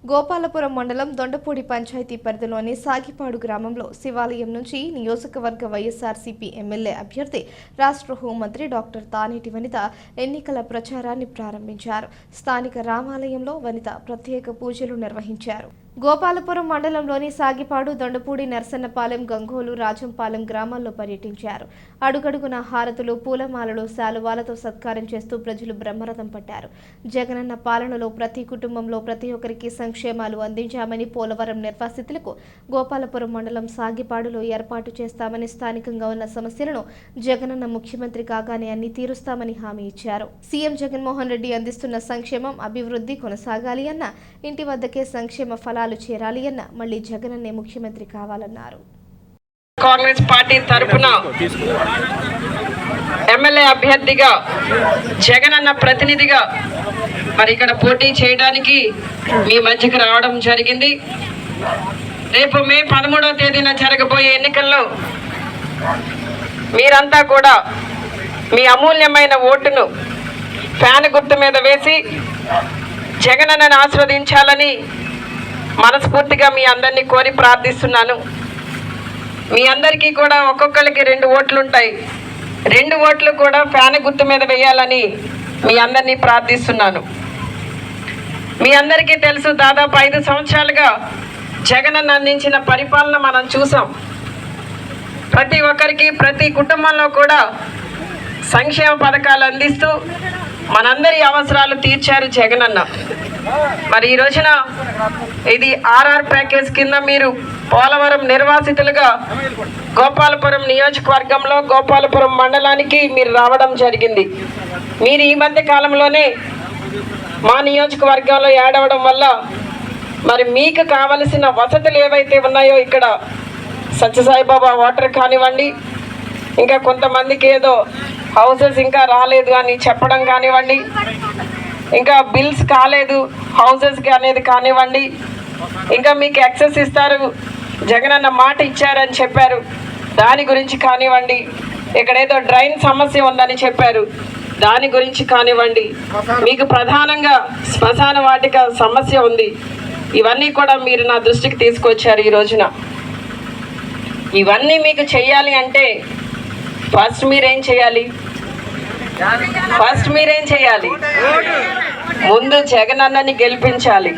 గోపాలపురం మండలం దొండపూడి పంచాయతీ పరిధిలోని సాగిపాడు గ్రామంలో శివాలయం నుంచి నియోజకవర్గ వైఎస్ఆర్సీపీ ఎమ్మెల్యే అభ్యర్థి రాష్ట్ర హోంమంత్రి డాక్టర్ తానేటి వనిత ఎన్నికల ప్రచారాన్ని ప్రారంభించారు. స్థానిక రామాలయంలో వనిత ప్రత్యేక పూజలు నిర్వహించారు. గోపాలపురం మండలంలోని సాగిపాడు, దొండపూడి, నర్సన్నపాలెం, గంగోలు, రాజంపాలెం గ్రామాల్లో పర్యటించారు. అడుగడుగున హారతులు, పూలమాలలు, శాలువాలతో సత్కారం చేస్తూ ప్రజలు బ్రహ్మరథం పట్టారు. జగనన్న పాలనలో ప్రతి కుటుంబంలో ప్రతి ఒక్కరికి సంక్షేమాలు అందించామని, పోలవరం నిర్వాసితులకు గోపాలపురం మండలం సాగిపాడులో ఏర్పాటు చేస్తామని, స్థానికంగా ఉన్న సమస్యలను జగనన్న ముఖ్యమంత్రి కాగానే అన్ని తీరుస్తామని హామీ ఇచ్చారు. సీఎం జగన్మోహన్ రెడ్డి అందిస్తున్న సంక్షేమం, అభివృద్ధి కొనసాగాలి అన్న, ఇంటి వద్దకే సంక్షేమ ఫలాలు చేరాలి అన్న, మళ్లీ జగనన్నే ముఖ్యమంత్రి కావాలన్నారు. కాంగ్రెస్ పార్టీ తరఫున ఎమ్మెల్యే అభ్యర్థిగా జగనన్న ప్రతినిధిగా మరి ఇక్కడ పోటీ చేయడానికి మీ మధ్యకి రావడం జరిగింది. రేపు మే 13వ తేదీన జరగబోయే ఎన్నికల్లో మీరంతా కూడా మీ అమూల్యమైన ఓటును ఫ్యాన్ గుర్తు మీద వేసి జగనన్నను ఆశీర్వదించాలని మనస్ఫూర్తిగా మీ అందరినీ కోరి ప్రార్థిస్తున్నాను. మీ అందరికీ కూడా ఒక్కొక్కరికి 2 ఓట్లు ఉంటాయి. 2 ఓట్లు కూడా ఫ్యాన్ గుర్తు మీద వేయాలని మీ అందరినీ ప్రార్థిస్తున్నాను. మీ అందరికీ తెలుసు, దాదాపు 5 సంవత్సరాలుగా జగనన్న అందించిన పరిపాలన మనం చూసాం. ప్రతి ఒక్కరికి, ప్రతి కుటుంబంలో కూడా సంక్షేమ పథకాలు అందిస్తూ మనందరి అవసరాలు తీర్చారు జగనన్న. మరి ఈ రోజున ఇది ఆర్ఆర్ ప్యాకేజ్ కింద మీరు పోలవరం నిర్వాసితులుగా గోపాలపురం నియోజకవర్గంలో గోపాలపురం మండలానికి మీరు రావడం జరిగింది. మీరు ఈ మధ్య కాలంలోనే మా నియోజకవర్గంలో యాడ్ అవ్వడం వల్ల మరి మీకు కావలసిన వసతులు ఏవైతే ఉన్నాయో ఇక్కడ సత్యసాయిబాబా వాటర్ కానివ్వండి, ఇంకా కొంతమందికి ఏదో హౌసెస్ ఇంకా రాలేదు అని చెప్పడం కానివ్వండి, ఇంకా బిల్స్ కాలేదు హౌసెస్కి అనేది కానివ్వండి, ఇంకా మీకు యాక్సెస్ ఇస్తారు జగనన్న మాట ఇచ్చారని చెప్పారు దాని గురించి కానివ్వండి, ఇక్కడ ఏదో డ్రైన్ సమస్య ఉందని చెప్పారు దాని గురించి కానివ్వండి, మీకు ప్రధానంగా శ్మశాన వాటిక సమస్య ఉంది. ఇవన్నీ కూడా మీరు నా దృష్టికి తీసుకొచ్చారు ఈ రోజున. ఇవన్నీ మీకు చెయ్యాలి అంటే ఫస్ట్ మీరేం చేయాలి? ముందు జగనన్నని గెలిపించాలి.